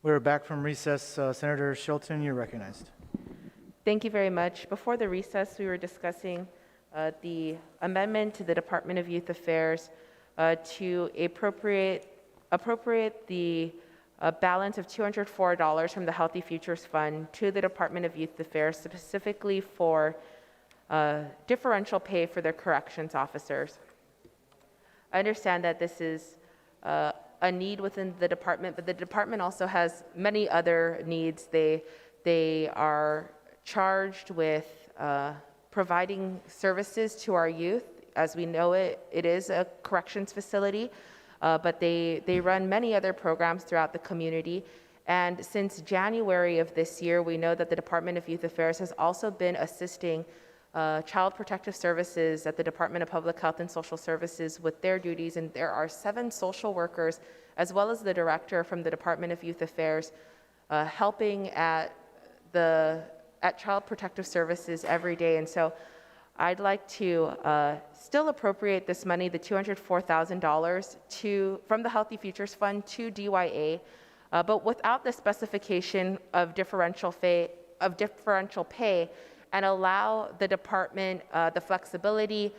We're back from recess. Senator Shelton, you're recognized. Thank you very much. Before the recess, we were discussing the amendment to the Department of Youth Affairs to appropriate the balance of $204 from the Healthy Futures Fund to the Department of Youth Affairs, specifically for differential pay for their corrections officers. I understand that this is a need within the department, but the department also has many other needs. They are charged with providing services to our youth. As we know it is a corrections facility, but they run many other programs throughout the community. And since January of this year, we know that the Department of Youth Affairs has also been assisting Child Protective Services at the Department of Public Health and Social Services with their duties, and there are 7 social workers as well as the director from the Department of Youth Affairs helping at Child Protective Services every day. And so I'd like to still appropriate this money, the $204,000 from the Healthy Futures Fund to DYA, but without the specification of differential pay, and allow the department the flexibility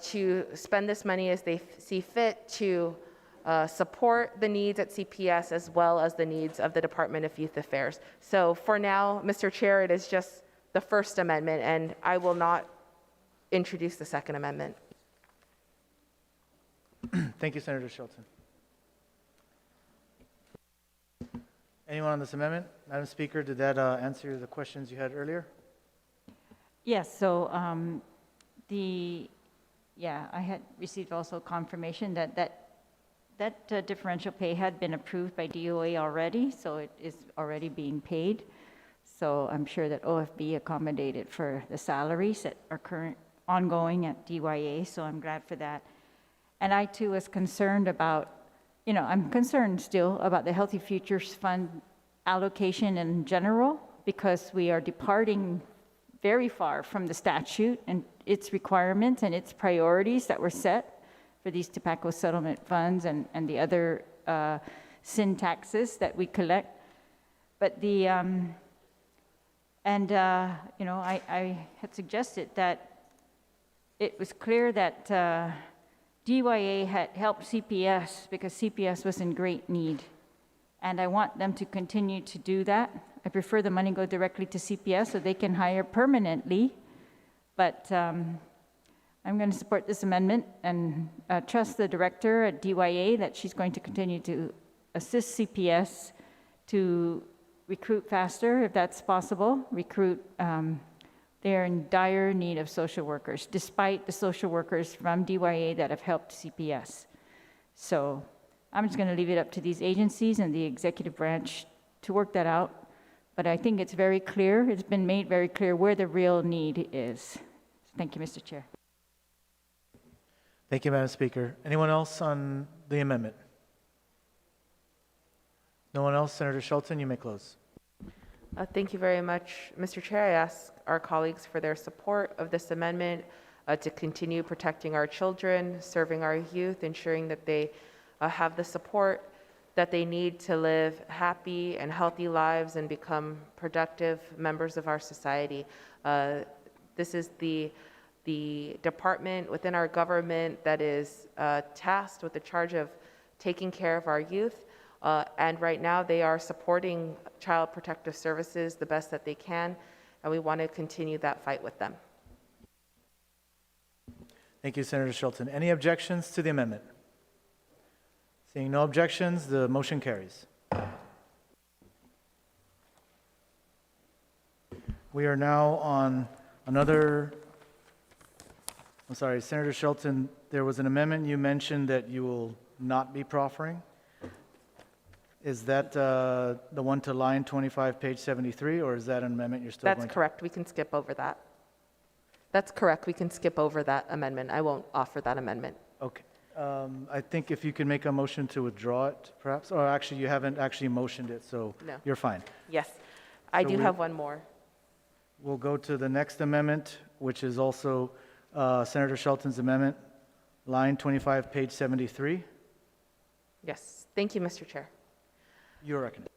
to spend this money as they see fit to support the needs at CPS as well as the needs of the Department of Youth Affairs. So for now, Mr. Chair, it is just the first amendment, and I will not introduce the second amendment. Thank you, Senator Shelton. Anyone on this amendment? Madam Speaker, did that answer the questions you had earlier? Yes, so I had received also confirmation that differential pay had been approved by DOA already, so it is already being paid. So I'm sure that OFB accommodated for the salaries that are ongoing at DYA, so I'm glad for that. And I too was concerned about, I'm concerned still about the Healthy Futures Fund allocation in general, because we are departing very far from the statute and its requirements and its priorities that were set for these tobacco settlement funds and the other sin taxes that we collect. But I had suggested that it was clear that DYA had helped CPS because CPS was in great need. And I want them to continue to do that. I prefer the money go directly to CPS so they can hire permanently. But I'm going to support this amendment and trust the director at DYA that she's going to continue to assist CPS to recruit faster, if that's possible. They're in dire need of social workers, despite the social workers from DYA that have helped CPS. So I'm just going to leave it up to these agencies and the executive branch to work that out. But I think it's very clear, it's been made very clear where the real need is. Thank you, Mr. Chair. Thank you, Madam Speaker. Anyone else on the amendment? No one else? Senator Shelton, you may close. Thank you very much, Mr. Chair. I ask our colleagues for their support of this amendment to continue protecting our children, serving our youth, ensuring that they have the support that they need to live happy and healthy lives and become productive members of our society. This is the department within our government that is tasked with the charge of taking care of our youth. And right now they are supporting Child Protective Services the best that they can, and we want to continue that fight with them. Thank you, Senator Shelton. Any objections to the amendment? Seeing no objections, the motion carries. We are now on another, I'm sorry, Senator Shelton, there was an amendment you mentioned that you will not be proffering. Is that the one to line 25, page 73, or is that an amendment you're still going to? That's correct. We can skip over that. That's correct. We can skip over that amendment. I won't offer that amendment. Okay. I think if you can make a motion to withdraw it, perhaps, or actually you haven't actually motioned it, so No. you're fine. Yes. I So do have one more. We'll go to the next amendment, which is also Senator Shelton's amendment, line 25, page 73. Yes. Thank you, Mr. Chair. You're recognized.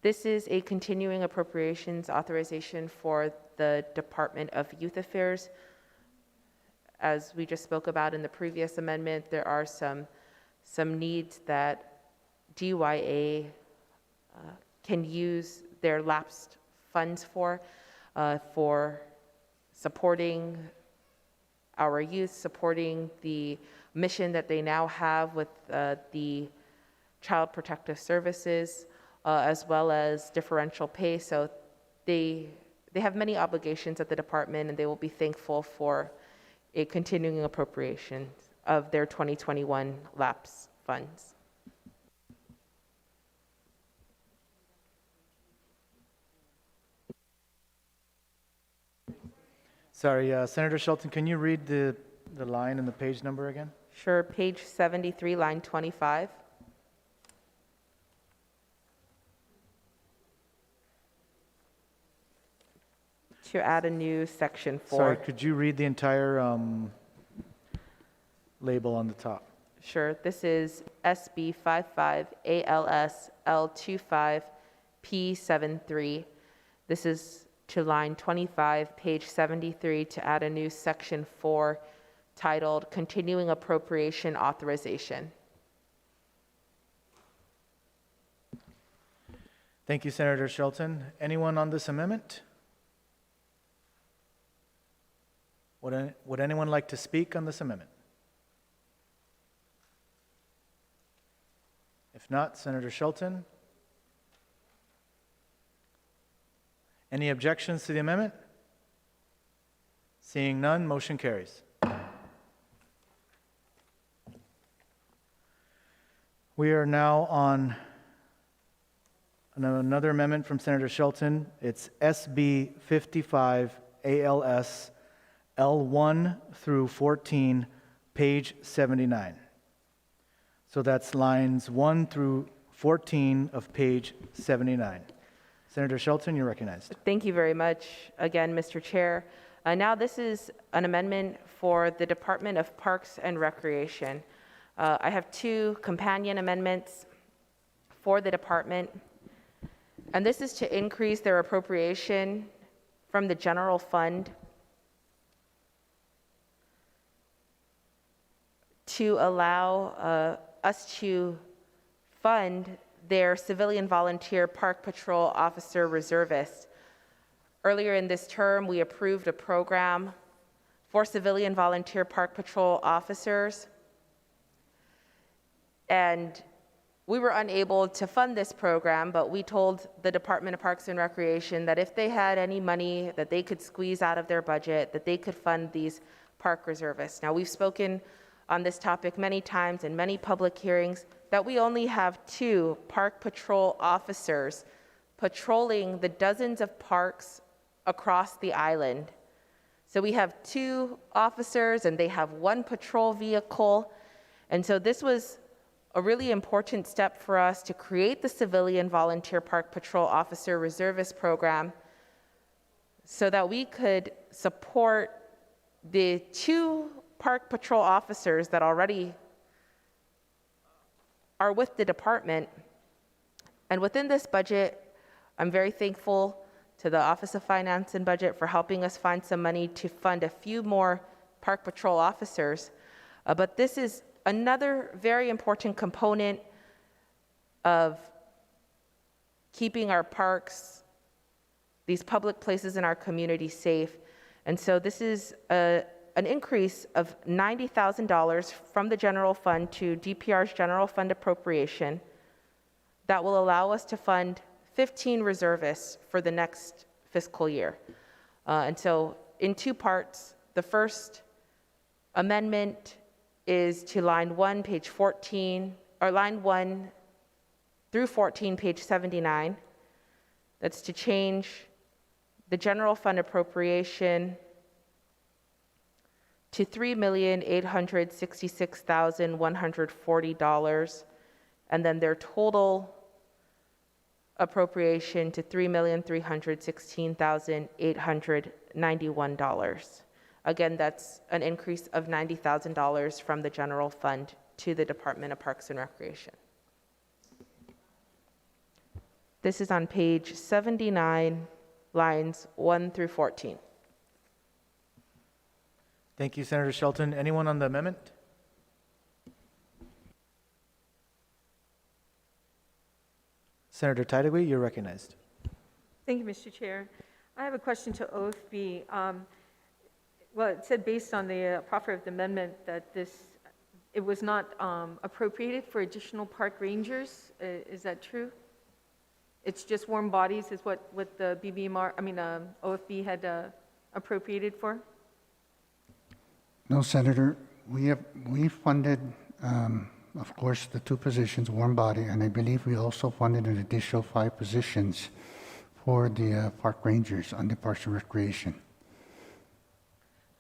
This is a continuing appropriations authorization for the Department of Youth Affairs. As we just spoke about in the previous amendment, there are some needs that DYA can use their lapsed funds for supporting our youth, supporting the mission that they now have with the Child Protective Services, as well as differential pay. So they have many obligations at the department, and they will be thankful for a continuing appropriation of their 2021 lapse funds. Sorry, Senator Shelton, can you read the line and the page number again? Sure, page 73, line 25. To add a new section 4. Sorry, could you read the entire label on the top? Sure, this is SB 55 ALS L25 P73. This is to line 25, page 73, to add a new section 4 titled Continuing Appropriation Authorization. Thank you, Senator Shelton. Anyone on this amendment? Would anyone like to speak on this amendment? If not, Senator Shelton. Any objections to the amendment? Seeing none, motion carries. We are now on another amendment from Senator Shelton. It's SB 55 ALS L1 through 14, page 79. So that's lines 1 through 14 of page 79. Senator Shelton, you're recognized. Thank you very much again, Mr. Chair. Now this is an amendment for the Department of Parks and Recreation. I have 2 companion amendments for the department, and this is to increase their appropriation from the general fund to allow us to fund their civilian volunteer park patrol officer reservists. Earlier in this term, we approved a program for civilian volunteer park patrol officers, and we were unable to fund this program, but we told the Department of Parks and Recreation that if they had any money that they could squeeze out of their budget, that they could fund these park reservists. Now, we've spoken on this topic many times in many public hearings that we only have 2 park patrol officers patrolling the dozens of parks across the island. So we have 2 officers and they have 1 patrol vehicle. And so this was a really important step for us to create the Civilian Volunteer Park Patrol Officer Reservist Program so that we could support the 2 park patrol officers that already are with the department. And within this budget, I'm very thankful to the Office of Finance and Budget for helping us find some money to fund a few more park patrol officers. But this is another very important component of keeping our parks, these public places in our community safe. And so this is an increase of $90,000 from the general fund to DPR's general fund appropriation that will allow us to fund 15 reservists for the next fiscal year. And so in 2 parts, the first amendment is to line 1, page 14, or line 1 through 14, page 79. That's to change the general fund appropriation to $3,866,140, and then their total appropriation to $3,316,891. Again, that's an increase of $90,000 from the general fund to the Department of Parks and Recreation. This is on page 79, lines 1 through 14. Thank you, Senator Shelton. Anyone on the amendment? Senator Titlegy, you're recognized. Thank you, Mr. Chair. I have a question to OFB. Well, it said based on the proffer of the amendment that it was not appropriated for additional park rangers. Is that true? It's just warm bodies is what the OFB had appropriated for? No, Senator, we funded, of course, the 2 positions, warm body, and I believe we also funded an additional 5 positions for the park rangers on the Parks and Recreation.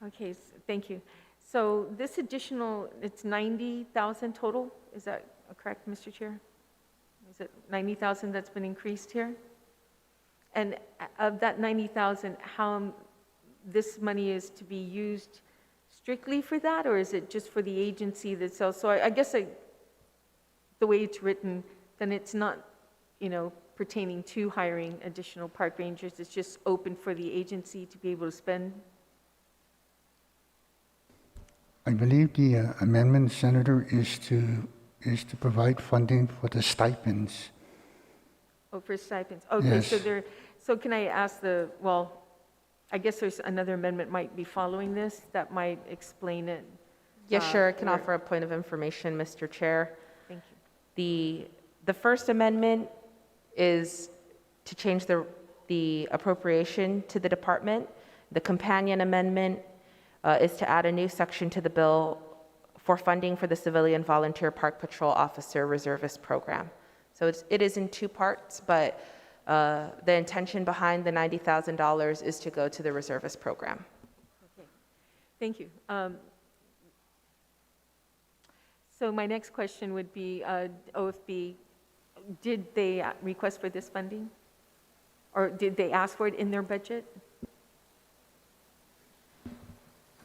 Okay, thank you. So this additional, it's 90,000 total? Is that correct, Mr. Chair? Is it 90,000 that's been increased here? And of that 90,000, how this money is to be used strictly for that, or is it just for the agency that sells? So I guess the way it's written, then it's not, pertaining to hiring additional park rangers. It's just open for the agency to be able to spend. I believe the amendment, Senator, is to provide funding for the stipends. Oh, for stipends. Okay, Yes. so can I ask I guess there's another amendment might be following this that might explain it. Yes, sure. I can or- offer a point of information, Mr. Chair. Thank you. The first amendment is to change the appropriation to the department. The companion amendment is to add a new section to the bill for funding for the Civilian Volunteer Park Patrol Officer Reservist Program. So it is in 2 parts, but the intention behind the $90,000 is to go to the Reservist Program. Okay. Thank you. So my next question would be, OFB, did they request for this funding? Or did they ask for it in their budget?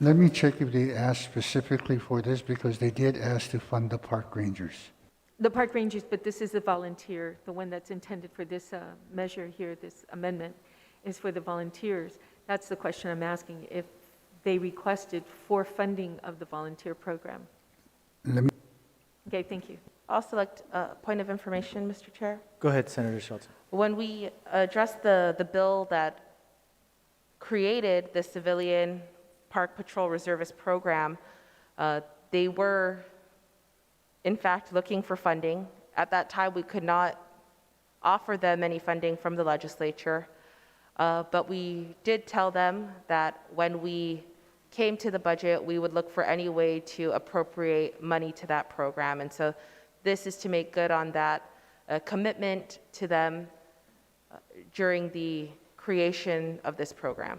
Let me check if they asked specifically for this, because they did ask to fund the park rangers. The park rangers, but this is a volunteer. The one that's intended for this measure here, this amendment, is for the volunteers. That's the question I'm asking, if they requested for funding of the volunteer program. Let me, Okay, thank you. Also, like a point of information, Mr. Chair. Go ahead, Senator Shelton. When we addressed the bill that created the Civilian Park Patrol Reservist Program, they were, in fact, looking for funding. At that time, we could not offer them any funding from the legislature, but we did tell them that when we came to the budget, we would look for any way to appropriate money to that program. And so this is to make good on that commitment to them during the creation of this program.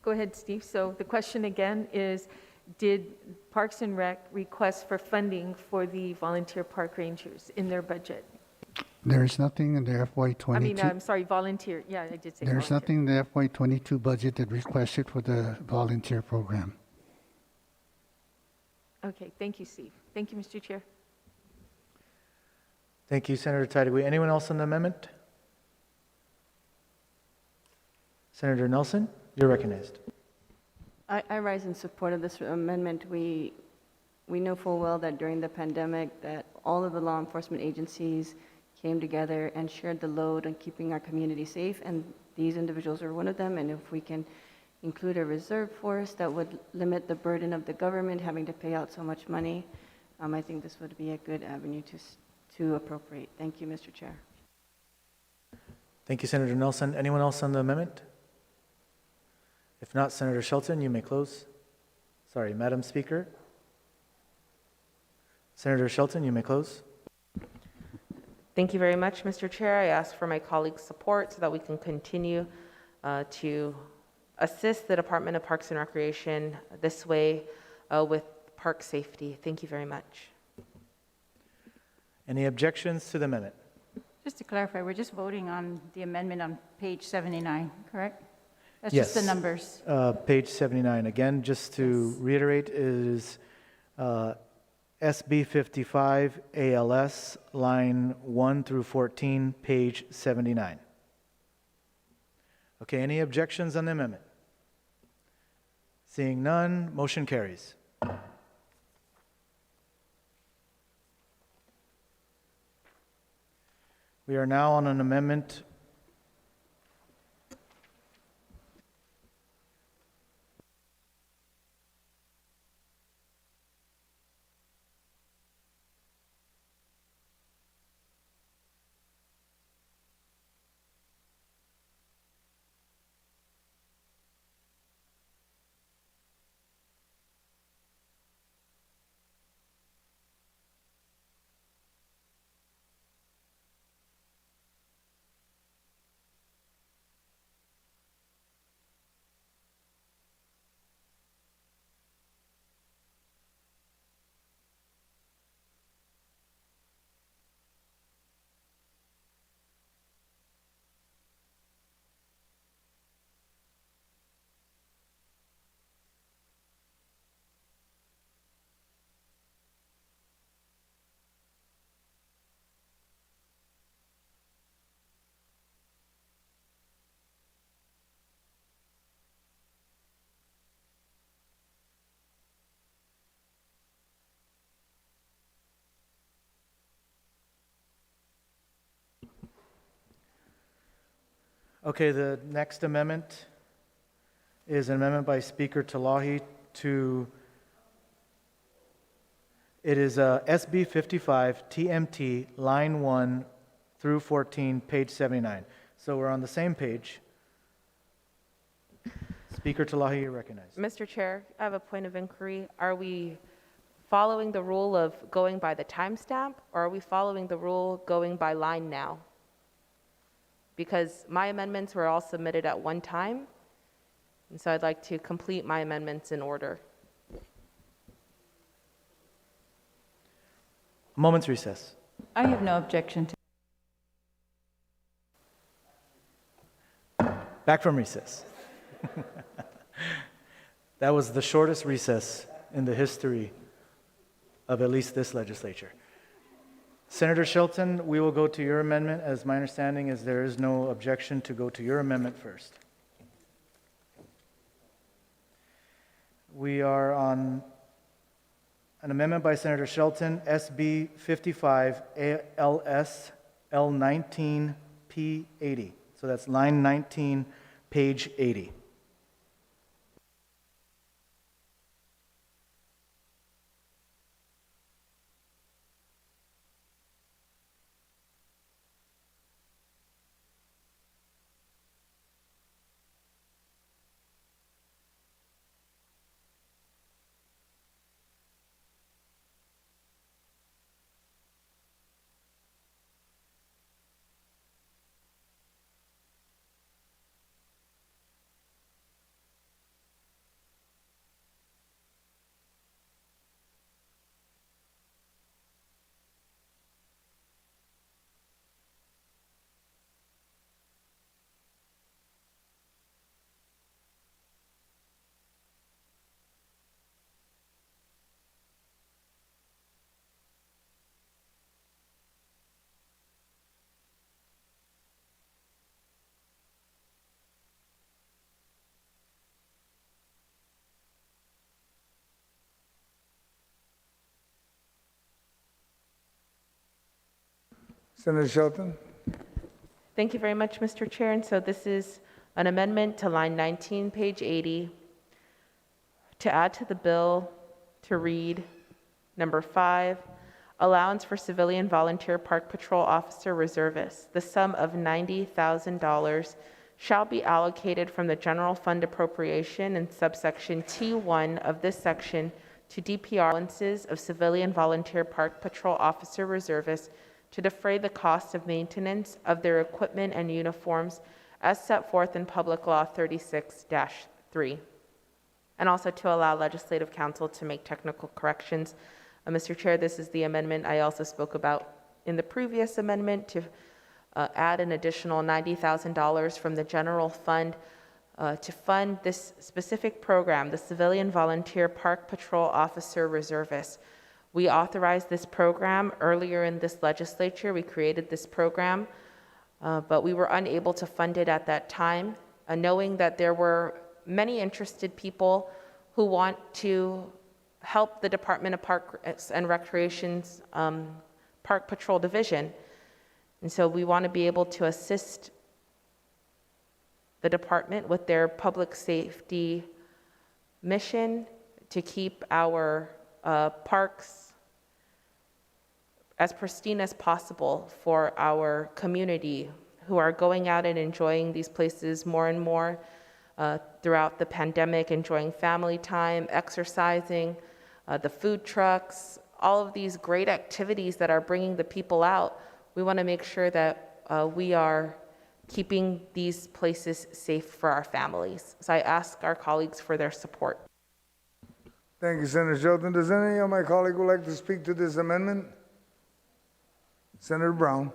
Go ahead, Steve. So the question again is, did Parks and Rec request for funding for the volunteer park rangers in their budget? there is nothing in the FY22. I'm sorry, volunteer. Yeah, I did say There's volunteer. nothing in the FY22 budget that requested for the volunteer program. Okay, thank you, Steve. Thank you, Mr. Chair. Thank you, Senator Titlegy. Anyone else on the amendment? Senator Nelson, you're recognized. I rise in support of this amendment. We know full well that during the pandemic that all of the law enforcement agencies came together and shared the load on keeping our community safe, and these individuals are one of them. And if we can include a reserve force that would limit the burden of the government having to pay out so much money, I think this would be a good avenue to appropriate. Thank you, Mr. Chair. Thank you, Senator Nelson. Anyone else on the amendment? If not, Senator Shelton, you may close. Sorry, Madam Speaker. Senator Shelton, you may close. Thank you very much, Mr. Chair. I ask for my colleagues' support so that we can continue to assist the Department of Parks and Recreation this way with park safety. Thank you very much. Any objections to the amendment? Just to clarify, we're just voting on the amendment on page 79, correct? That's Yes. just the numbers. Page 79. Again, just to reiterate, is SB 55 ALS, line 1 through 14, page 79. Okay, any objections on the amendment? Seeing none, motion carries. We are now on an amendment Okay, the next amendment is an amendment by Speaker Talahi to, it is SB 55 TMT, line 1 through 14, page 79. So we're on the same page. Speaker Talahi, you're recognized. Mr. Chair, I have a point of inquiry. Are we following the rule of going by the timestamp, or are we following the rule going by line now? Because my amendments were all submitted at one time, and so I'd like to complete my amendments in order. A moment's recess. I have no objection to. Back from recess. That was the shortest recess in the history of at least this legislature. Senator Shelton, we will go to your amendment, as my understanding is there is no objection to go to your amendment first. We are on an amendment by Senator Shelton, SB 55 ALS L19 P80. So that's line 19, page 80. Senator Shelton. Thank you very much, Mr. Chair. And so this is an amendment to line 19, page 80, to add to the bill to read number 5, allowance for civilian volunteer park patrol officer reservists. The sum of $90,000 shall be allocated from the general fund appropriation in subsection T1 of this section to DPR allowances of civilian volunteer park patrol officer reservists to defray the cost of maintenance of their equipment and uniforms as set forth in Public Law 36-3, and also to allow Legislative Council to make technical corrections. Mr. Chair, this is the amendment I also spoke about in the previous amendment to add an additional $90,000 from the general fund to fund this specific program, the Civilian Volunteer Park Patrol Officer Reservists, We authorized this program earlier in this legislature. We created this program, but we were unable to fund it at that time, knowing that there were many interested people who want to help the Department of Parks and Recreation's Park Patrol Division. And so we want to be able to assist the department with their public safety mission to keep our parks as pristine as possible for our community who are going out and enjoying these places more and more throughout the pandemic, enjoying family time, exercising, the food trucks, all of these great activities that are bringing the people out. We want to make sure that we are keeping these places safe for our families. So I ask our colleagues for their support. Thank you, Senator Shelton. Does any of my colleagues would like to speak to this amendment? Senator Brown.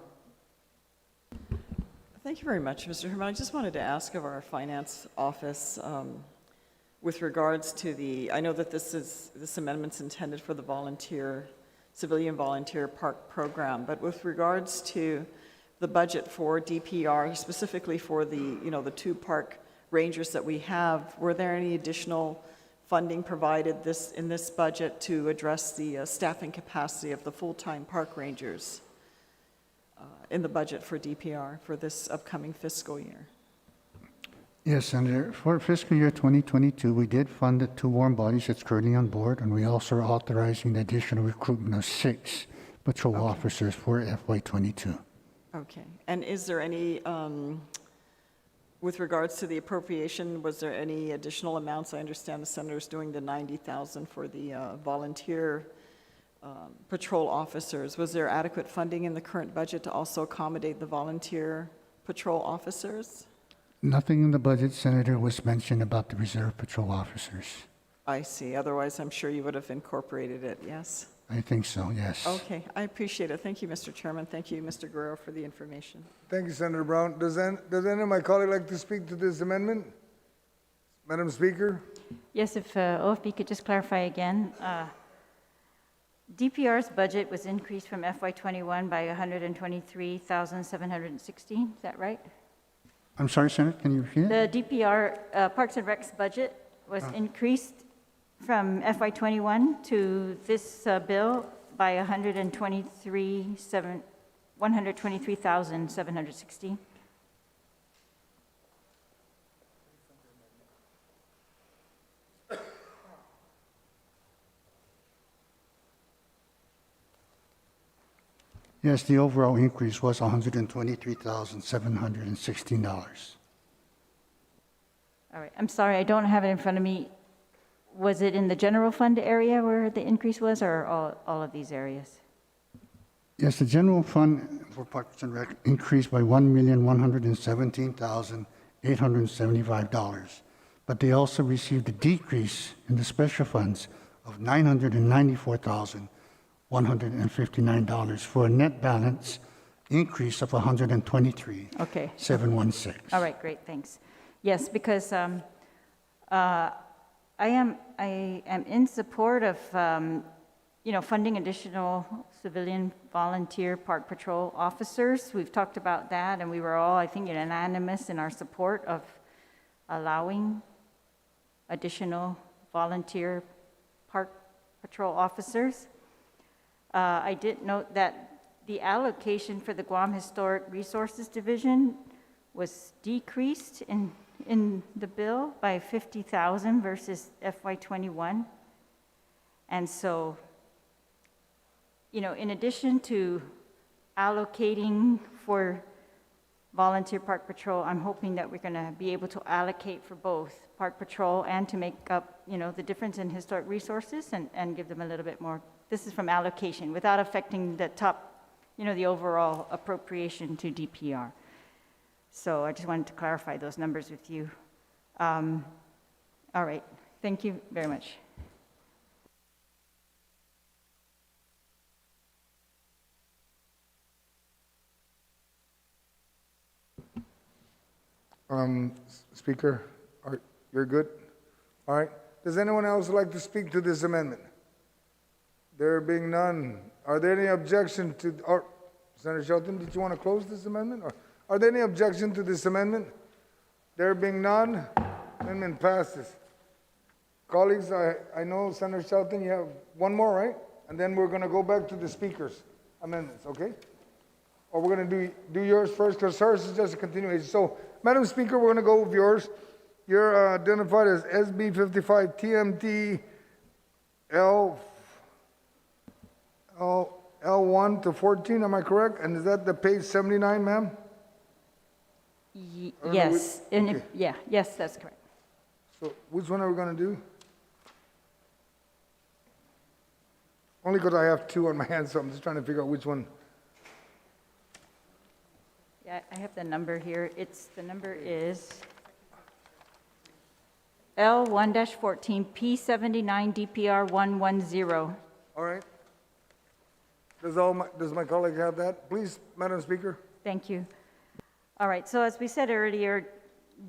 Thank you very much, Mr. Herman. I just wanted to ask of our finance office with regards to I know that this amendment's intended for the civilian volunteer park program, but with regards to the budget for DPR, specifically for the 2 park rangers that we have, were there any additional funding provided in this budget to address the staffing capacity of the full-time park rangers in the budget for DPR for this upcoming fiscal year? Yes, Senator. For fiscal year 2022, we did fund the 2 warm bodies that's currently on board, and we also are authorizing the additional recruitment of 6 patrol officers for FY2022. Okay. And is there any, with regards to the appropriation, was there any additional amounts? I understand the senator's doing the $90,000 for the volunteer patrol officers. Was there adequate funding in the current budget to also accommodate the volunteer patrol officers? Nothing in the budget, Senator, was mentioned about the reserve patrol officers. I see. Otherwise, I'm sure you would have incorporated it, yes? I think so, yes. Okay, I appreciate it. Thank you, Mr. Chairman. Thank you, Mr. Guerrero, for the information. Thank you, Senator Brown. Does any of my colleagues like to speak to this amendment? Madam Speaker? Yes, if OFB could just clarify again. DPR's budget was increased from FY21 by $123,716, is that right? I'm sorry, Senator, can you repeat it? The DPR Parks and Recs budget was increased from FY21 to this bill by $123,716. Yes, the overall increase was $123,716. All right, I'm sorry, I don't have it in front of me. Was it in the general fund area where the increase was, or all of these areas? Yes, the general fund for Parks and Rec increased by $1,117,875, but they also received a decrease in the special funds of $994,159 for a net balance increase of $123,716. Okay. All right, great, thanks. Yes, because I am in support of funding additional civilian volunteer park patrol officers. We've talked about that, and we were all, I think, unanimous in our support of allowing additional volunteer park patrol officers. I did note that the allocation for the Guam Historic Resources Division was decreased in the bill by $50,000 versus FY21. And so, in addition to allocating for volunteer park patrol, I'm hoping that we're going to be able to allocate for both park patrol and to make up, the difference in historic resources and give them a little bit more. This is from allocation without affecting the top, the overall appropriation to DPR. So I just wanted to clarify those numbers with you. All right, thank you very much. Speaker, you're good? All right. Does anyone else like to speak to this amendment? There being none, are there any objection to, or, Senator Shelton, did you want to close this amendment? Or are there any objection to this amendment? There being none, amendment passes. Colleagues, I know, Senator Shelton, you have one more, right? And then we're going to go back to the speaker's amendments, okay? Or we're going to do yours first, because hers is just a continuation. So, Madam Speaker, we're going to go with yours. You're identified as SB 55 TMT L1 to 14, am I correct? And is that the page 79, ma'am? Yes, and okay. yeah, yes, that's correct. So which one are we going to do? Only because I have two on my hand, so I'm just trying to figure out which one. Yeah, I have the number here. The number is L1-14 P79 DPR 110. All right. Does my colleague have that? Please, Madam Speaker. Thank you. All right, so as we said earlier,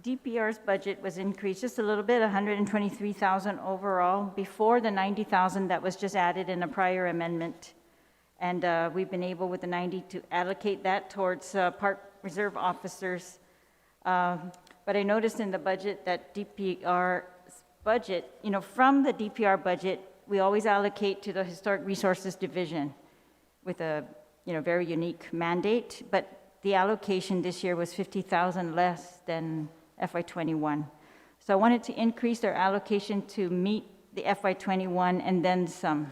DPR's budget was increased just a little bit, 123,000 overall, before the 90,000 that was just added in a prior amendment. And we've been able with the 90 to allocate that towards Park Reserve officers. But I noticed in the budget that DPR's budget, from the DPR budget, we always allocate to the Historic Resources Division with a, very unique mandate. But the allocation this year was 50,000 less than FY21. So I wanted to increase their allocation to meet the FY21 and then some.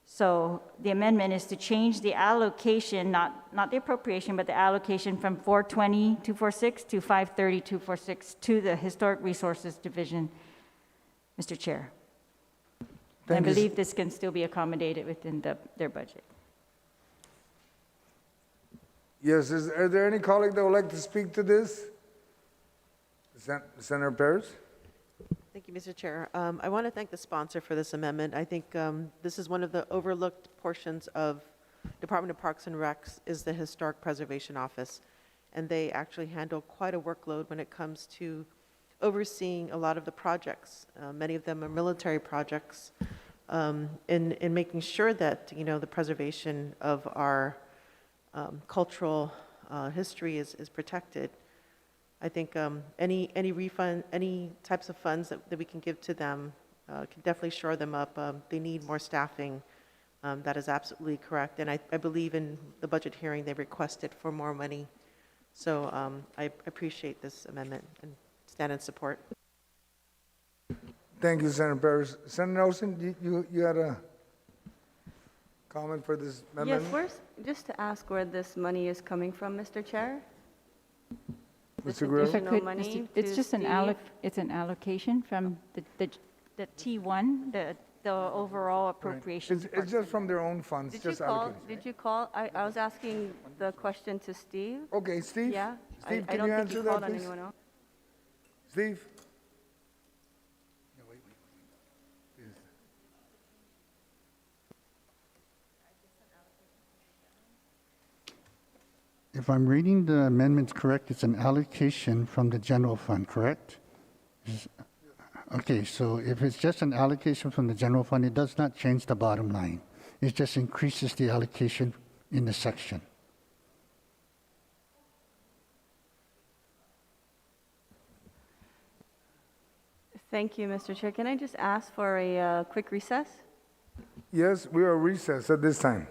So the amendment is to change the allocation, not the appropriation, but the allocation from 420,246 to 530,246 to the Historic Resources Division, Mr. Chair. I believe this can still be accommodated within their budget. Yes, are there any colleague that would like to speak to this? Senator Perez? Thank you, Mr. Chair. I want to thank the sponsor for this amendment. I think this is one of the overlooked portions of Department of Parks and Recs is the Historic Preservation Office. And they actually handle quite a workload when it comes to overseeing a lot of the projects. Many of them are military projects in making sure that, the preservation of our cultural history is protected. I think any refund, any types of funds that we can give to them can definitely shore them up. They need more staffing. That is absolutely correct. And I believe in the budget hearing, they requested for more money. So I appreciate this amendment and stand in support. Thank you, Senator Perez. Senator Nelson, you had a comment for this amendment? Yes, just to ask where this money is coming from, Mr. Chair? This Mr. Guerrero? If I additional could, money it's to just Steve? it's an allocation from the T1, the overall appropriations. It's just from their own funds, Did you just call, allocated. did you call, I was asking the question to Steve. Okay, Steve? Yeah? Steve, I can don't you think answer you that, called on please? anyone else. Steve? If I'm reading the amendments correct, it's an allocation from the general fund, correct? Okay, so if it's just an allocation from the general fund, it does not change the bottom line. It just increases the allocation in the section. Thank you, Mr. Chair. Can I just ask for a quick recess? Yes, we are recessed at this time.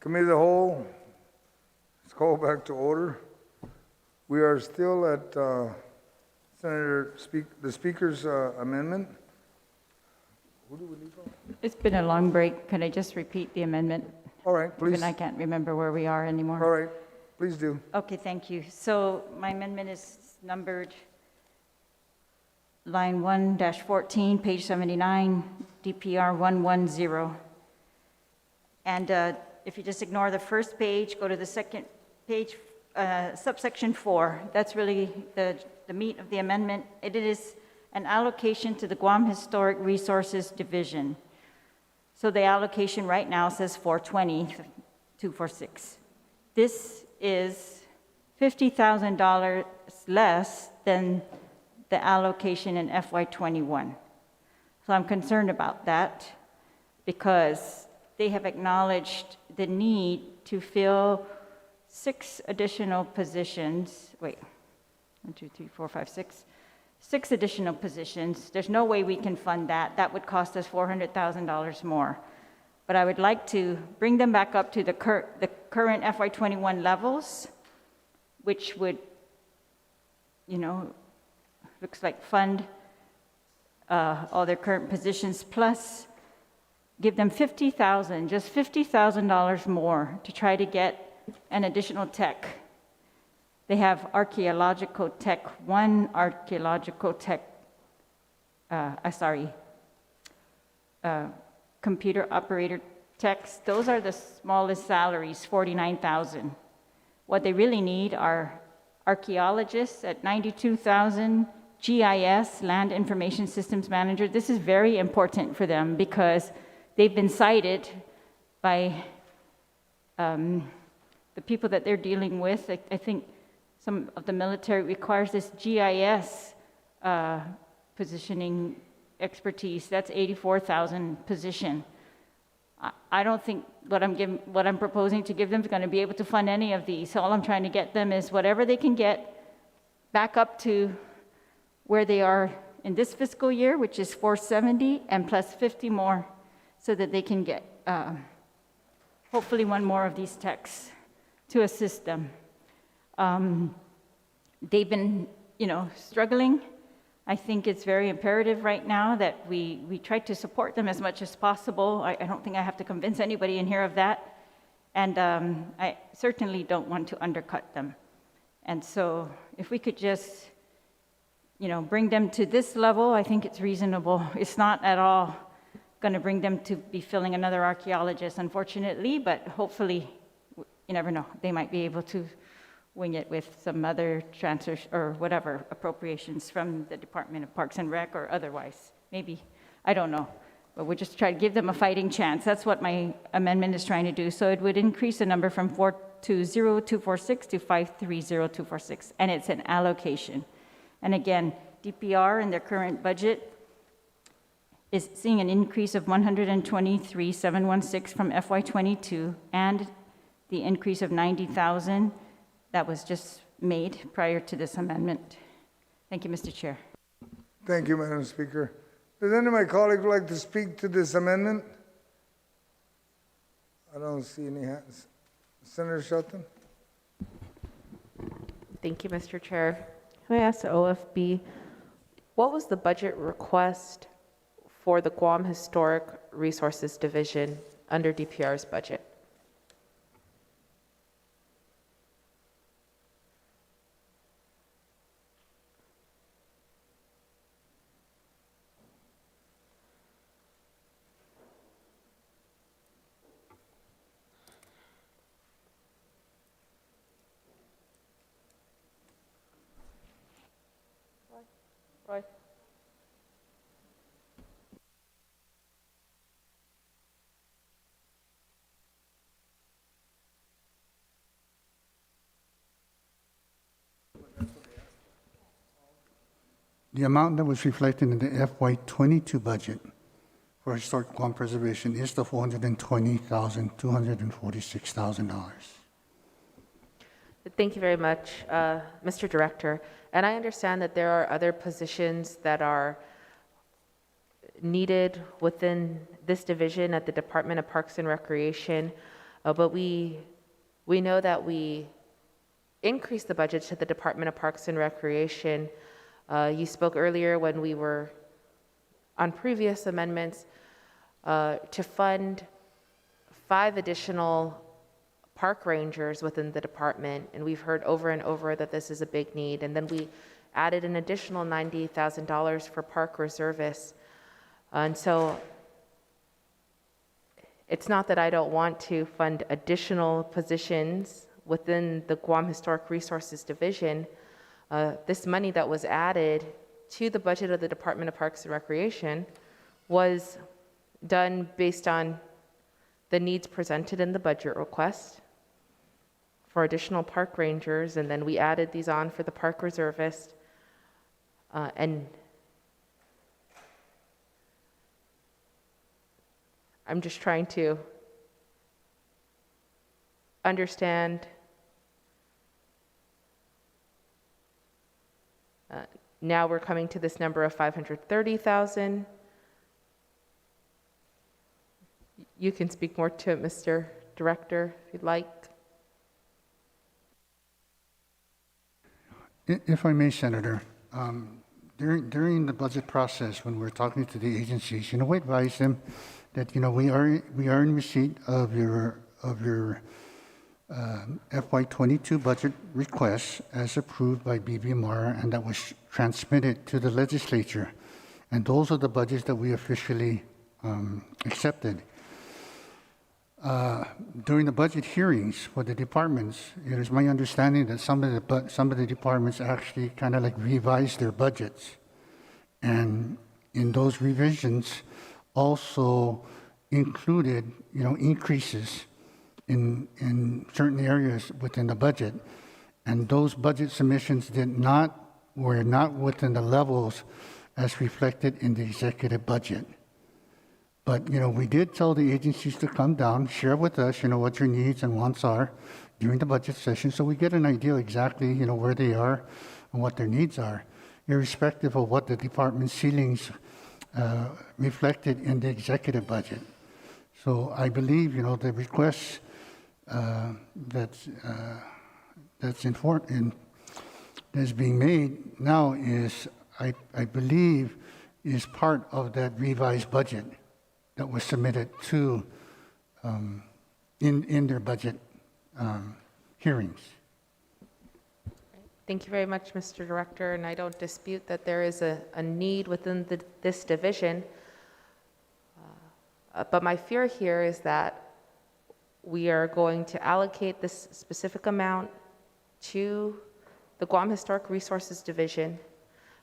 Committee of the Whole, let's call back to order. We are still at the Speaker's amendment. Who do we leave off? It's been a long break. Could I just repeat the amendment? All right, please. Even I can't remember where we are anymore. All right, please do. Okay, thank you. So my amendment is numbered line 1-14, page 79, DPR 110. And if you just ignore the first page, go to the second page, subsection 4. That's really the meat of the amendment. It is an allocation to the Guam Historic Resources Division. So the allocation right now says 420,246. This is $50,000 less than the allocation in FY21. So I'm concerned about that because they have acknowledged the need to fill 6 additional positions. Wait, 1, 2, 3, 4, 5, 6. 6 additional positions. There's no way we can fund that. That would cost us $400,000 more. But I would like to bring them back up to the current FY21 levels, which would, looks like fund all their current positions, plus give them $50,000, just $50,000 more to try to get an additional tech. They have archaeological tech, 1 archaeological tech, computer operator techs. Those are the smallest salaries, $49,000. What they really need are archaeologists at $92,000, GIS, Land Information Systems Manager. This is very important for them because they've been cited by the people that they're dealing with. I think some of the military requires this GIS positioning expertise. That's $84,000 position. I don't think what I'm proposing to give them is going to be able to fund any of these. So all I'm trying to get them is whatever they can get back up to where they are in this fiscal year, which is 470 and plus 50 more, so that they can get hopefully 1 more of these techs to assist them. They've been, struggling. I think it's very imperative right now that we try to support them as much as possible. I don't think I have to convince anybody in here of that. And I certainly don't want to undercut them. And so if we could just, bring them to this level, I think it's reasonable. It's not at all going to bring them to be filling another archaeologist, unfortunately, but hopefully, you never know, they might be able to wing it with some other transfers or whatever, appropriations from the Department of Parks and Rec or otherwise. Maybe, I don't know. But we'll just try to give them a fighting chance. That's what my amendment is trying to do. So it would increase the number from 420,246 to 530,246. And it's an allocation. And again, DPR in their current budget is seeing an increase of 123,716 from FY22 and the increase of 90,000 that was just made prior to this amendment. Thank you, Mr. Chair. Thank you, Madam Speaker. Does any of my colleagues like to speak to this amendment? I don't see any hands. Senator Shelton? Thank you, Mr. Chair. Can I ask the OFB, what was the budget request for the Guam Historic Resources Division under DPR's budget? Roy? The amount that was reflected in the FY22 budget for historic Guam preservation is the $420,246,000. Thank you very much, Mr. Director. And I understand that there are other positions that are needed within this division at the Department of Parks and Recreation. But we know that we increased the budget to the Department of Parks and Recreation. You spoke earlier when we were on previous amendments to fund 5 additional park rangers within the department, and we've heard over and over that this is a big need. And then we added an additional $90,000 for park reservists. And so it's not that I don't want to fund additional positions within the Guam Historic Resources Division. This money that was added to the budget of the Department of Parks and Recreation was done based on the needs presented in the budget request for additional park rangers, and then we added these on for the park reservist. And I'm just trying to understand now we're coming to this number of 530,000. You can speak more to it, Mr. Director, if you'd like. If I may, Senator, during the budget process, when we're talking to the agencies, we advise them that we are in receipt of your FY2022 budget request as approved by BBMR, and that was transmitted to the legislature, and those are the budgets that we officially accepted. During the budget hearings for the departments, it is my understanding that some of the departments actually kind of like revised their budgets, and in those revisions also included increases in certain areas within the budget, and those budget submissions were not within the levels as reflected in the executive budget. But, we did tell the agencies to come down, share with us, what your needs and wants are during the budget session, so we get an idea exactly, where they are and what their needs are, irrespective of what the department ceilings reflected in the executive budget. So I believe, the request that's being made now is, I believe, is part of that revised budget that was submitted to in their budget hearings. Thank you very much, Mr. Director, and I don't dispute that there is a need within this division. But my fear here is that we are going to allocate this specific amount to the Guam Historic Resources Division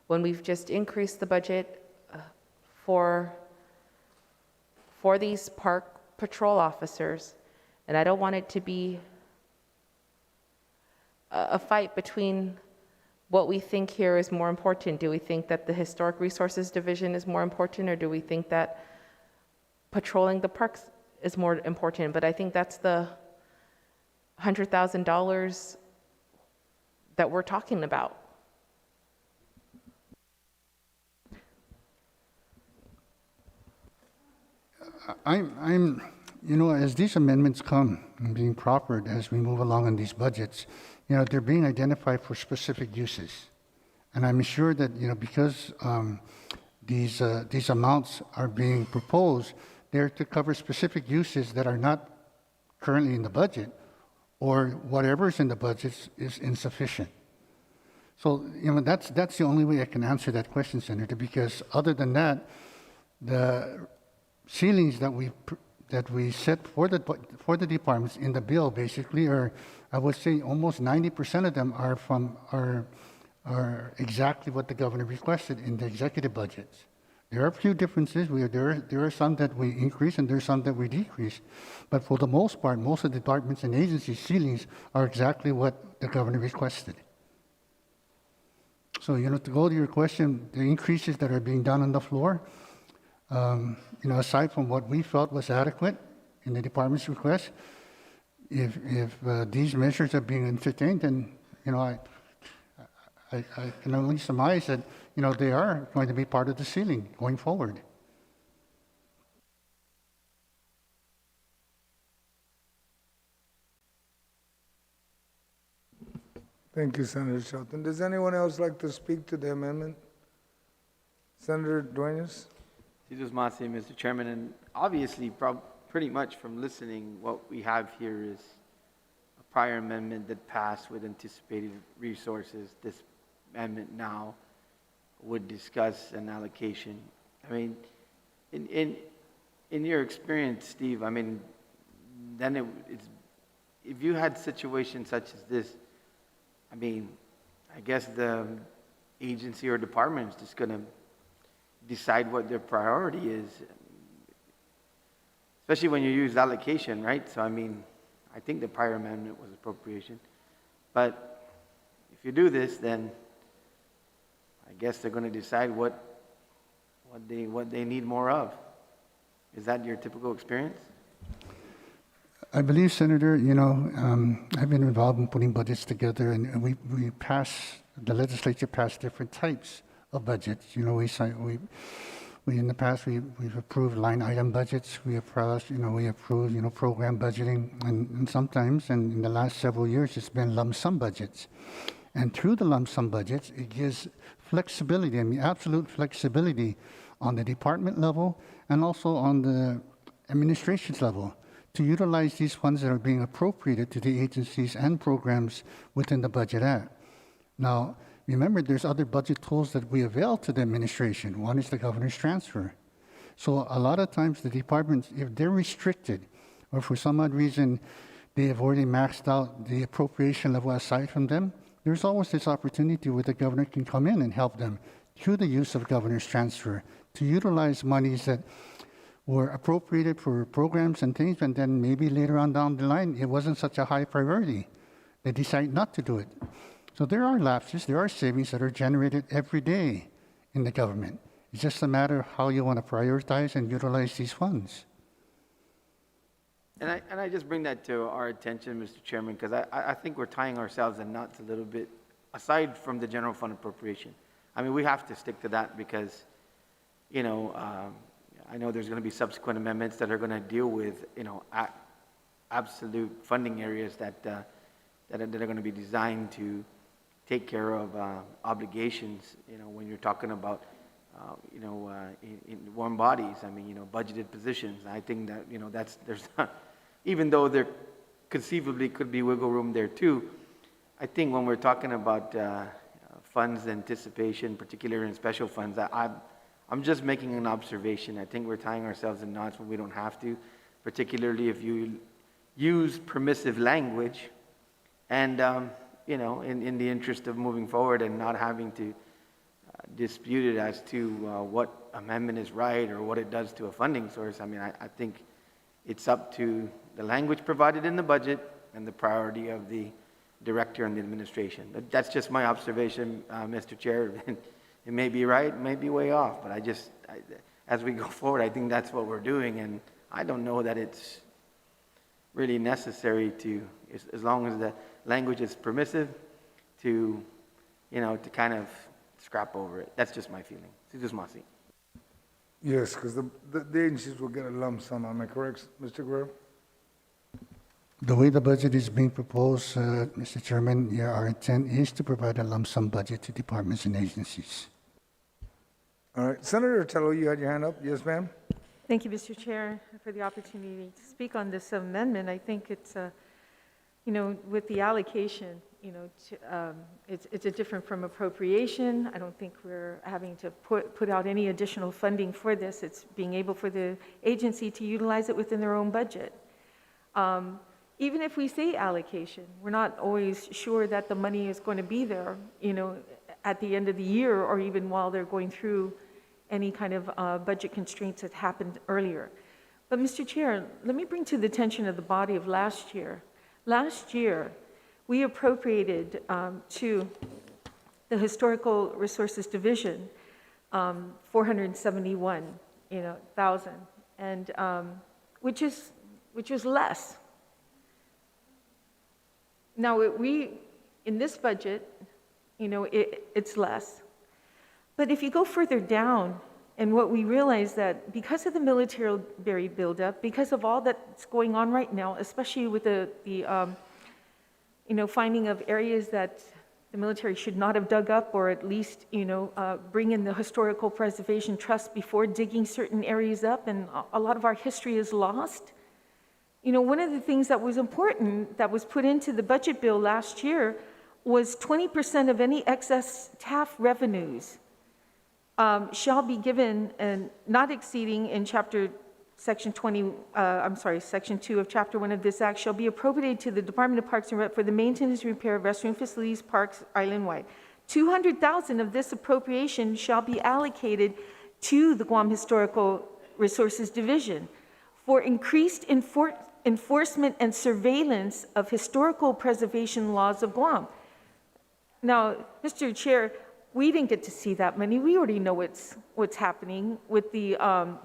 when we've just increased the budget for these park patrol officers. And I don't want it to be a fight between what we think here is more important. Do we think that the Historic Resources Division is more important, or do we think that patrolling the parks is more important? But I think that's the $100,000 that we're talking about. I'm as these amendments come and being proffered as we move along in these budgets, they're being identified for specific uses. And I'm sure that, because these amounts are being proposed, they're to cover specific uses that are not currently in the budget, or whatever is in the budget is insufficient. So, that's the only way I can answer that question, Senator, because other than that, the ceilings that we set for the departments in the bill basically are, I would say, almost 90% of them are exactly what the governor requested in the executive budgets. There are a few differences. There are some that we increase and there are some that we decrease. But for the most part, most of the departments and agencies' ceilings are exactly what the governor requested. So, to go to your question, the increases that are being done on the floor, aside from what we felt was adequate in the department's request, if these measures are being entertained, then, I can only surmise that, they are going to be part of the ceiling going forward. Thank you, Senator Shelton. Does anyone else like to speak to the amendment? Senator Duenas? Jesus Masi, Mr. Chairman, and obviously, pretty much from listening, what we have here is a prior amendment that passed with anticipated resources. This amendment now would discuss an allocation. I mean, in your experience, Steve, I mean, then it's, if you had situations such as this, I mean, I guess the agency or department is just going to decide what their priority is, especially when you use allocation, right? So, I mean, I think the prior amendment was appropriation. But if you do this, then I guess they're going to decide what they need more of. Is that your typical experience? I believe, Senator, I've been involved in putting budgets together, and the legislature passed different types of budgets. We in the past, we've approved line item budgets. We approved, program budgeting, and sometimes, and in the last several years, it's been lump sum budgets. And through the lump sum budgets, it gives flexibility, absolute flexibility on the department level and also on the administration's level to utilize these funds that are being appropriated to the agencies and programs within the Budget Act. Now, remember, there's other budget tools that we avail to the administration. One is the governor's transfer. So a lot of times the departments, if they're restricted or for some odd reason they have already maxed out the appropriation level aside from them, there's always this opportunity where the governor can come in and help them through the use of governor's transfer to utilize monies that were appropriated for programs and things, and then maybe later on down the line, it wasn't such a high priority. They decide not to do it. So there are lapses, there are savings that are generated every day in the government. It's just a matter of how you want to prioritize and utilize these funds. And I just bring that to our attention, Mr. Chairman, because I think we're tying ourselves in knots a little bit, aside from the general fund appropriation. I mean, we have to stick to that because, I know there's going to be subsequent amendments that are going to deal with, absolute funding areas that are going to be designed to take care of obligations, when you're talking about, in warm bodies, I mean, budgeted positions. I think that, there's not, even though there conceivably could be wiggle room there too, I think when we're talking about funds anticipation, particularly in special funds, I'm just making an observation. I think we're tying ourselves in knots when we don't have to, particularly if you use permissive language and, in the interest of moving forward and not having to dispute it as to what amendment is right or what it does to a funding source. I mean, I think it's up to the language provided in the budget and the priority of the director and the administration. But that's just my observation, Mr. Chair. It may be right, it may be way off, but as we go forward, I think that's what we're doing, and I don't know that it's really necessary to, as long as the language is permissive, to kind of scrap over it. That's just my feeling. It's just my seat. Yes, because the agencies will get a lump sum. Am I correct, Mr. Guerrero? The way the budget is being proposed, Mr. Chairman, our intent is to provide a lump sum budget to departments and agencies. All right. Senator Tello, you had your hand up. Yes, ma'am? Thank you, Mr. Chair, for the opportunity to speak on this amendment. I think it's, with the allocation, it's a different from appropriation. I don't think we're having to put out any additional funding for this. It's being able for the agency to utilize it within their own budget. Even if we say allocation, we're not always sure that the money is going to be there, at the end of the year or even while they're going through any kind of budget constraints that happened earlier. But Mr. Chair, let me bring to the attention of the body of last year. Last year, we appropriated to the Historical Resources Division $471,000, and which is less. Now in this budget, it's less. But if you go further down, and what we realize that because of the military buildup, because of all that's going on right now, especially with the finding of areas that the military should not have dug up, or at least, bring in the Historical Preservation Trust before digging certain areas up, and a lot of our history is lost. One of the things that was important that was put into the budget bill last year was 20% of any excess TAF revenues shall be given and not exceeding in Section 2 of Chapter 1 of this Act shall be appropriated to the Department of Parks and Rec for the maintenance and repair of restroom facilities, parks, island-wide. 200,000 of this appropriation shall be allocated to the Guam Historical Resources Division for increased enforcement and surveillance of historical preservation laws of Guam. Now, Mr. Chair, we didn't get to see that money. We already know what's happening with the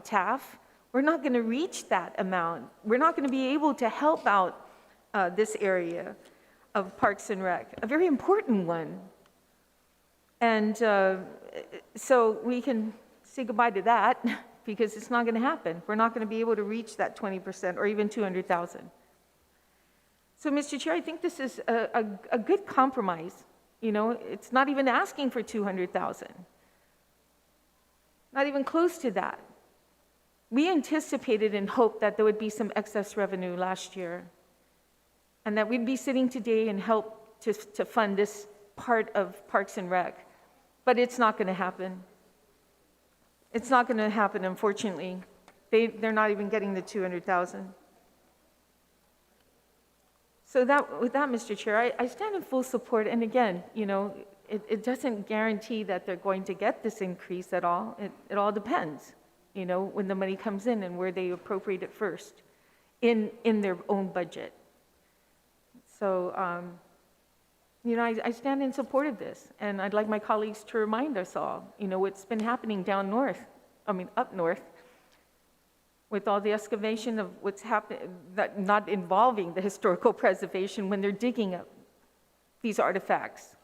TAF. We're not going to reach that amount. We're not going to be able to help out this area of Parks and Rec, a very important one. And so we can say goodbye to that because it's not going to happen. We're not going to be able to reach that 20% or even 200,000. So, Mr. Chair, I think this is a good compromise. It's not even asking for 200,000. Not even close to that. We anticipated and hoped that there would be some excess revenue last year, and that we'd be sitting today and help to fund this part of Parks and Rec. But it's not going to happen. It's not going to happen, unfortunately. They're not even getting the 200,000. So with that, Mr. Chair, I stand in full support. And again, it doesn't guarantee that they're going to get this increase at all. It all depends, when the money comes in and where they appropriate it first in their own budget. So, I stand in support of this. And I'd like my colleagues to remind us all, what's been happening up north, with all the excavation of what's happening, that not involving the historical preservation when they're digging up these artifacts.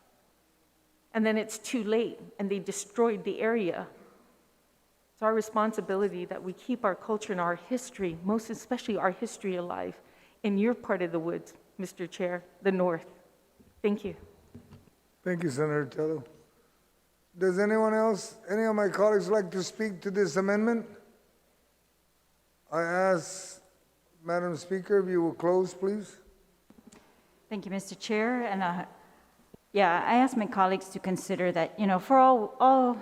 And then it's too late, and they destroyed the area. It's our responsibility that we keep our culture and our history, most especially our history, alive in your part of the woods, Mr. Chair, the North. Thank you. Thank you, Senator Tello. Does anyone else, any of my colleagues like to speak to this amendment? I ask, Madam Speaker, if you will close, please. Thank you, Mr. Chair. And I ask my colleagues to consider that, for all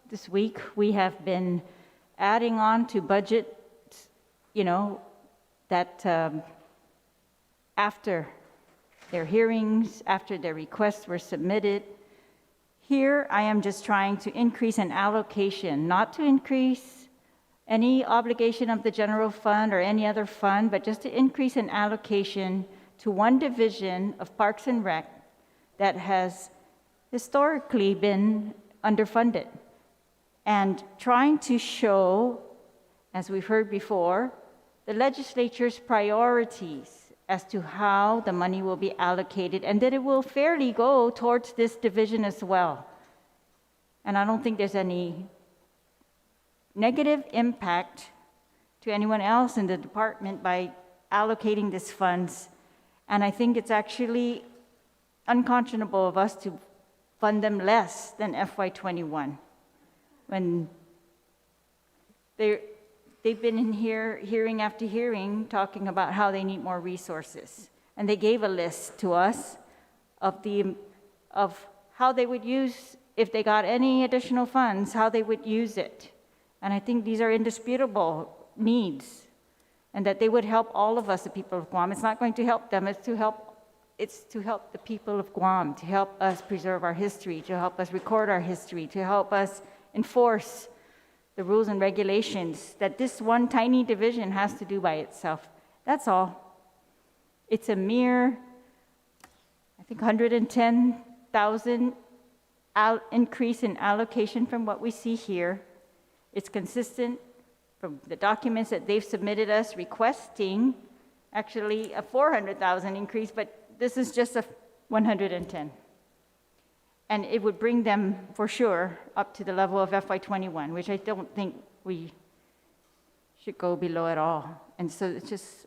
this week, we have been adding on to budget, that after their hearings, after their requests were submitted. Here, I am just trying to increase an allocation, not to increase any obligation of the general fund or any other fund, but just to increase an allocation to one division of Parks and Rec that has historically been underfunded. And trying to show, as we've heard before, the legislature's priorities as to how the money will be allocated, and that it will fairly go towards this division as well. And I don't think there's any negative impact to anyone else in the department by allocating these funds. And I think it's actually unconscionable of us to fund them less than FY21 when they've been in here hearing after hearing talking about how they need more resources. And they gave a list to us of how they would use, if they got any additional funds, how they would use it. And I think these are indisputable needs, and that they would help all of us, the people of Guam. It's not going to help them, it's to help the people of Guam, to help us preserve our history, to help us record our history, to help us enforce the rules and regulations that this one tiny division has to do by itself. That's all. It's a mere, I think, 110,000 increase in allocation from what we see here. It's consistent from the documents that they've submitted us requesting actually a 400,000 increase, but this is just a 110. And it would bring them for sure up to the level of FY21, which I don't think we should go below at all. And so it's just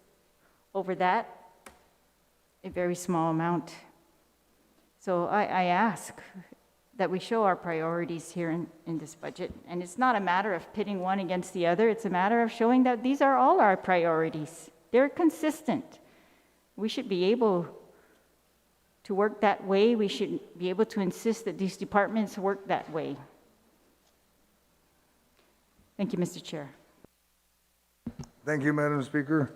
over that, a very small amount. So I ask that we show our priorities here in this budget. And it's not a matter of pitting one against the other. It's a matter of showing that these are all our priorities. They're consistent. We should be able to work that way. We should be able to insist that these departments work that way. Thank you, Mr. Chair. Thank you, Madam Speaker.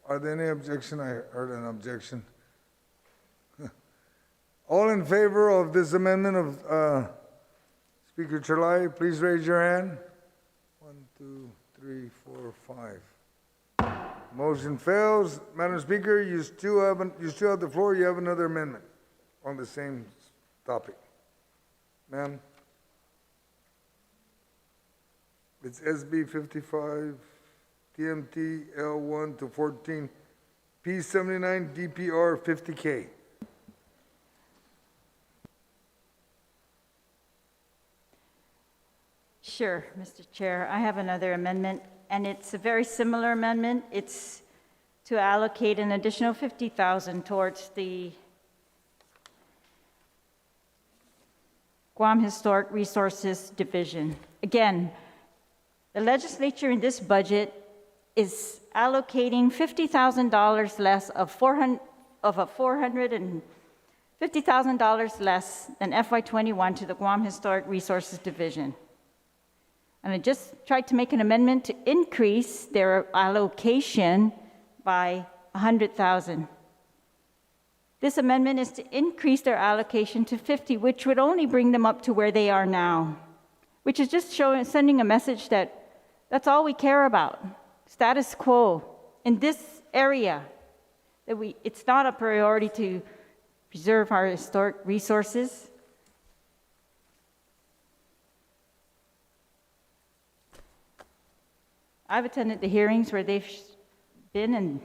Are there any objection? I heard an objection. All in favor of this amendment of Speaker Chilai, please raise your hand. 1, 2, 3, 4, 5. Motion fails. Madam Speaker, you still have the floor. You have another amendment on the same topic. Ma'am? It's SB 55, TMT L1 to 14, P79 DPR 50K. Sure, Mr. Chair. I have another amendment, and it's a very similar amendment. It's to allocate an additional $50,000 towards the Guam Historic Resources Division. Again, the legislature in this budget is allocating $50,000 less of $450,000 less than FY21 to the Guam Historic Resources Division. And I just tried to make an amendment to increase their allocation by $100,000. This amendment is to increase their allocation to 50, which would only bring them up to where they are now, which is just sending a message that that's all we care about, status quo in this area, that it's not a priority to preserve our historic resources. I've attended the hearings where they've been, and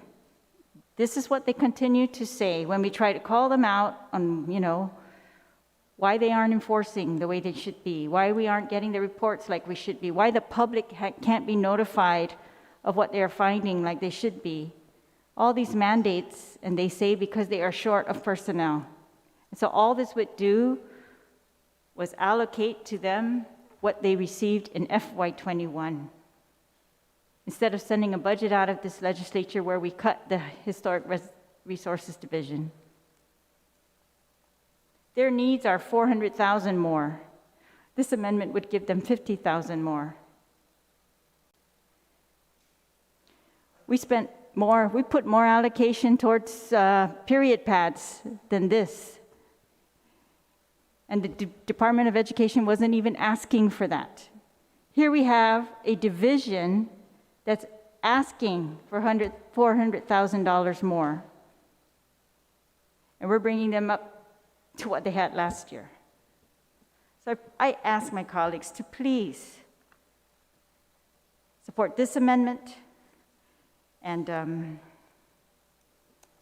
this is what they continue to say when we try to call them out on, why they aren't enforcing the way they should be, why we aren't getting the reports like we should be, why the public can't be notified of what they're finding like they should be. All these mandates, and they say because they are short of personnel. And so all this would do was allocate to them what they received in FY21. Instead of sending a budget out of this legislature where we cut the Historic Resources Division. Their needs are $400,000 more. This amendment would give them $50,000 more. We put more allocation towards period pads than this. And the Department of Education wasn't even asking for that. Here we have a division that's asking for $400,000 more. And we're bringing them up to what they had last year. So I ask my colleagues to please support this amendment. And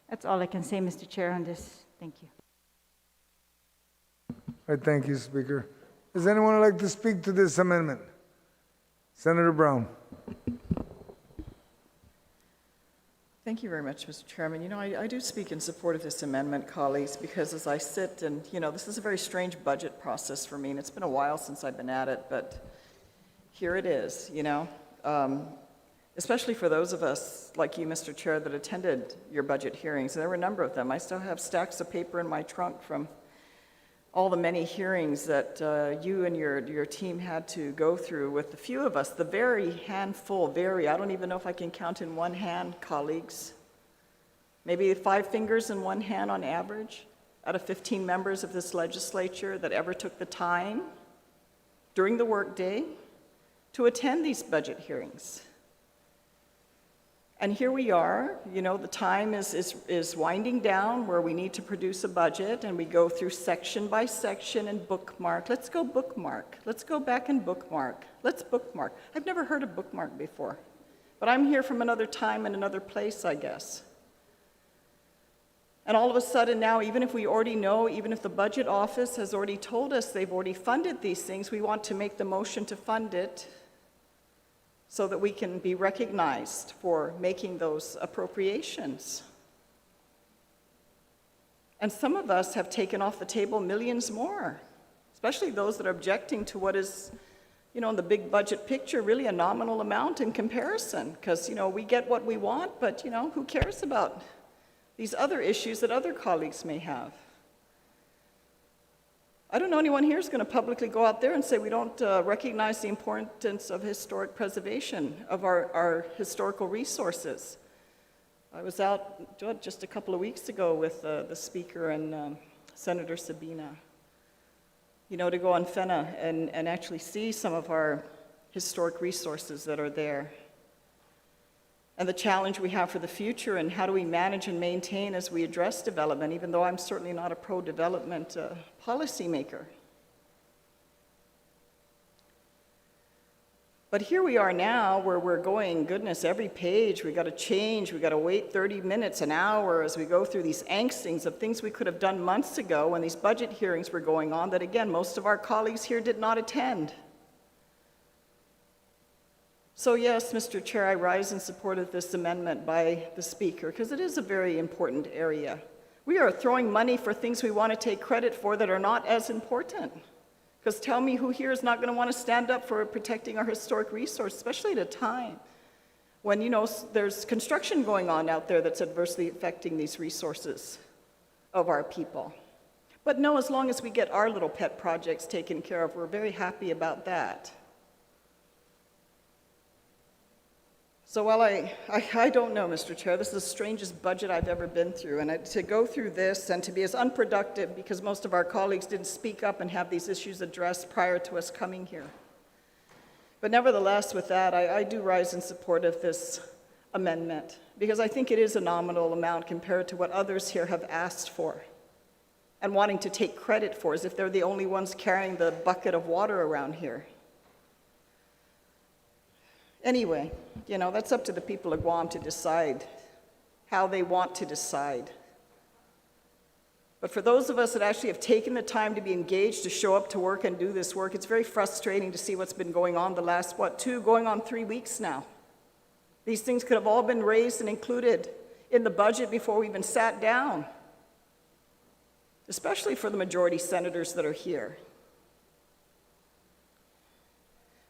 that's all I can say, Mr. Chair, on this. Thank you. All right, thank you, Speaker. Does anyone like to speak to this amendment? Senator Brown. Thank you very much, Mr. Chairman. I do speak in support of this amendment, colleagues, because as I sit and, this is a very strange budget process for me, and it's been a while since I've been at it, but here it is, especially for those of us like you, Mr. Chair, that attended your budget hearings, and there were a number of them. I still have stacks of paper in my trunk from all the many hearings that you and your team had to go through with a few of us, the very handful, I don't even know if I can count in one hand, colleagues, maybe 5 fingers in one hand on average, out of 15 members of this legislature that ever took the time during the workday to attend these budget hearings. And here we are, the time is winding down where we need to produce a budget, and we go through section by section and bookmark. Let's go bookmark. Let's go back and bookmark. Let's bookmark. I've never heard of bookmark before, but I'm here from another time and another place, I guess. And all of a sudden now, even if we already know, even if the budget office has already told us they've already funded these things, we want to make the motion to fund it. so that we can be recognized for making those appropriations. And some of us have taken off the table millions more, especially those that are objecting to what is, in the big budget picture, really a nominal amount in comparison, because, we get what we want, but, who cares about these other issues that other colleagues may have? I don't know anyone here is going to publicly go out there and say we don't recognize the importance of historic preservation of our historical resources. I was out just a couple of weeks ago with the Speaker and Senator Sabina, to go on Fena and actually see some of our historic resources that are there. And the challenge we have for the future, and how do we manage and maintain as we address development, even though I'm certainly not a pro-development policymaker. But here we are now, where we're going, goodness, every page we got to change, we got to wait 30 minutes, an hour, as we go through these angstings of things we could have done months ago when these budget hearings were going on, that again, most of our colleagues here did not attend. So yes, Mr. Chair, I rise in support of this amendment by the Speaker, because it is a very important area. We are throwing money for things we want to take credit for that are not as important. Because tell me who here is not going to want to stand up for protecting our historic resource, especially at a time when, there's construction going on out there that's adversely affecting these resources of our people. But no, as long as we get our little pet projects taken care of, we're very happy about that. So while I don't know, Mr. Chair, this is the strangest budget I've ever been through, and to go through this and to be as unproductive because most of our colleagues didn't speak up and have these issues addressed prior to us coming here. But nevertheless, with that, I do rise in support of this amendment, because I think it is a nominal amount compared to what others here have asked for and wanting to take credit for, as if they're the only ones carrying the bucket of water around here. Anyway, that's up to the people of Guam to decide how they want to decide. But for those of us that actually have taken the time to be engaged, to show up to work and do this work, it's very frustrating to see what's been going on the last, going on 3 weeks now. These things could have all been raised and included in the budget before we even sat down, especially for the majority senators that are here.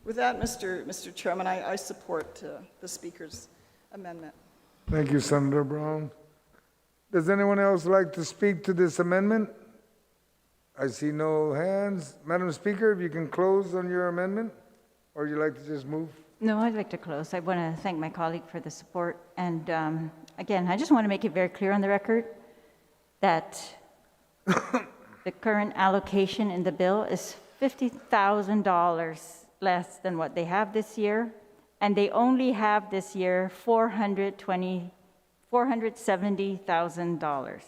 With that, Mr. Chairman, I support the Speaker's amendment. Thank you, Senator Brown. Does anyone else like to speak to this amendment? I see no hands. Madam Speaker, if you can close on your amendment, or you like to just move? No, I'd like to close. I want to thank my colleague for the support. And again, I just want to make it very clear on the record that the current allocation in the bill is $50,000 less than what they have this year, and they only have this year $470,000.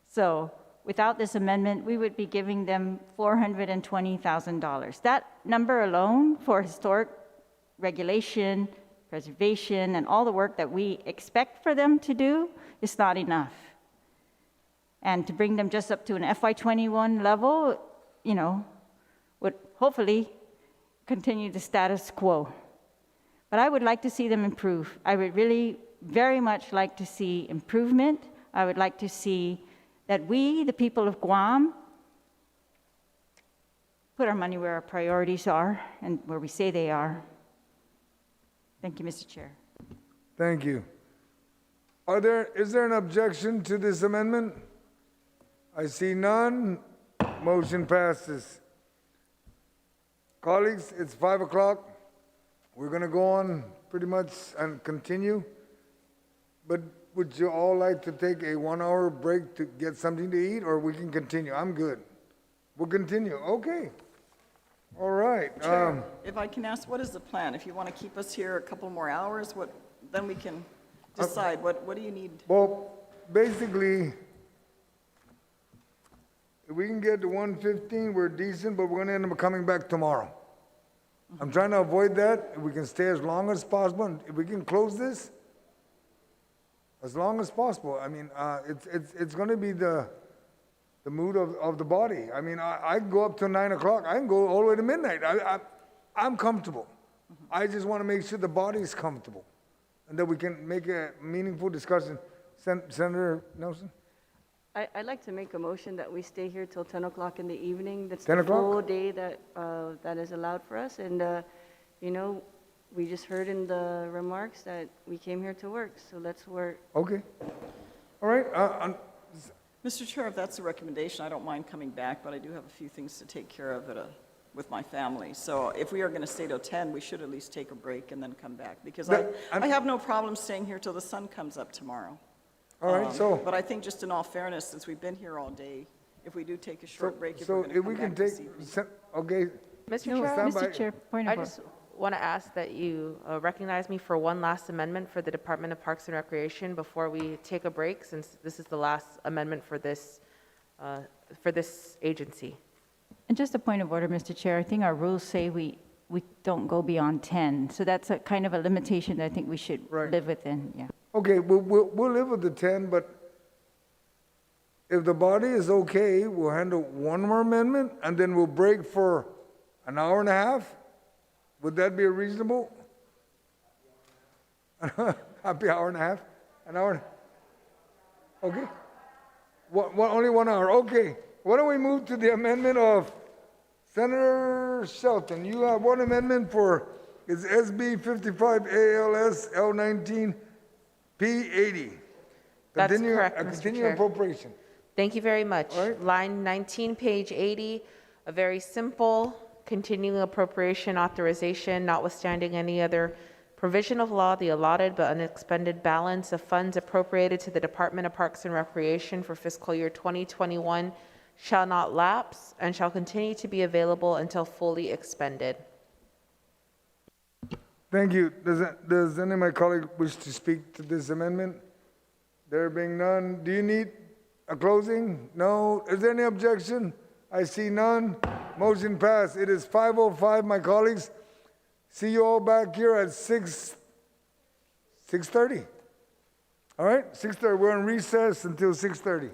So without this amendment, we would be giving them $420,000. That number alone for historic regulation, preservation, and all the work that we expect for them to do is not enough. And to bring them just up to an FY21 level, would hopefully continue the status quo. But I would like to see them improve. I would really very much like to see improvement. I would like to see that we, the people of Guam, put our money where our priorities are and where we say they are. Thank you, Mr. Chair. Thank you. Is there an objection to this amendment? I see none. Motion passes. Colleagues, it's 5 o'clock. We're going to go on pretty much and continue. But would you all like to take a 1-hour break to get something to eat, or we can continue? I'm good. We'll continue. Okay. All right. Chair, if I can ask, what is the plan? If you want to keep us here a couple more hours, then we can decide. What do you need? Well, basically, if we can get to 1:15, we're decent, but we're going to end up coming back tomorrow. I'm trying to avoid that. If we can stay as long as possible, and if we can close this as long as possible. I mean, it's going to be the mood of the body. I mean, I can go up to 9 o'clock. I can go all the way to midnight. I'm comfortable. I just want to make sure the body is comfortable and that we can make a meaningful discussion. Senator Nelson? I'd like to make a motion that we stay here till 10 o'clock in the evening. That's 10 the o'clock? full day that, that is allowed for us. And, you know, we just heard in the remarks that we came here to work, so let's work. Okay. All right. Mr. Chair, if that's a recommendation, I don't mind coming back, but I do have a few things to take care of with my family. So if we are going to stay till 10, we should at least take a break and then come back, because I have no problem staying here till the sun comes up tomorrow. All right, so. But I think just in all fairness, since we've been here all day, if we do take a short break, if So we're going to if come we can back take, this evening. okay, Mr. No, Chair? stand by. Mr. Chair, point I of order. just want to ask that you recognize me for one last amendment for the Department of Parks and Recreation before we take a break, since this is the last amendment for this agency. And just a point of order, Mr. Chair, I think our rules say we don't go beyond 10. So that's a kind of a limitation that I think we should Right. live within, yeah. okay, we'll live with the 10, but if the body is okay, we'll handle one more amendment and then we'll break for an hour and a half. Would that be reasonable? Happy hour and a half? An hour? Okay. Only 1 hour, okay. Why don't we move to the amendment of Senator Shelton? You have one amendment for, it's SB 55 ALS L19 P80. That's Continue- correct, a Mr. continuing Chair. appropriation. Thank you very much. All right. Line 19, page 80, a very simple continuing appropriation authorization, notwithstanding any other provision of law, the allotted but unexpended balance of funds appropriated to the Department of Parks and Recreation for fiscal year 2021 shall not lapse and shall continue to be available until fully expended. Thank you. Does any of my colleagues wish to speak to this amendment? There being none, do you need a closing? No. Is there any objection? I see none. Motion passed. It is 5:05, my colleagues. See you all back here at 6:30. All right, 6:30. We're on recess until 6:30.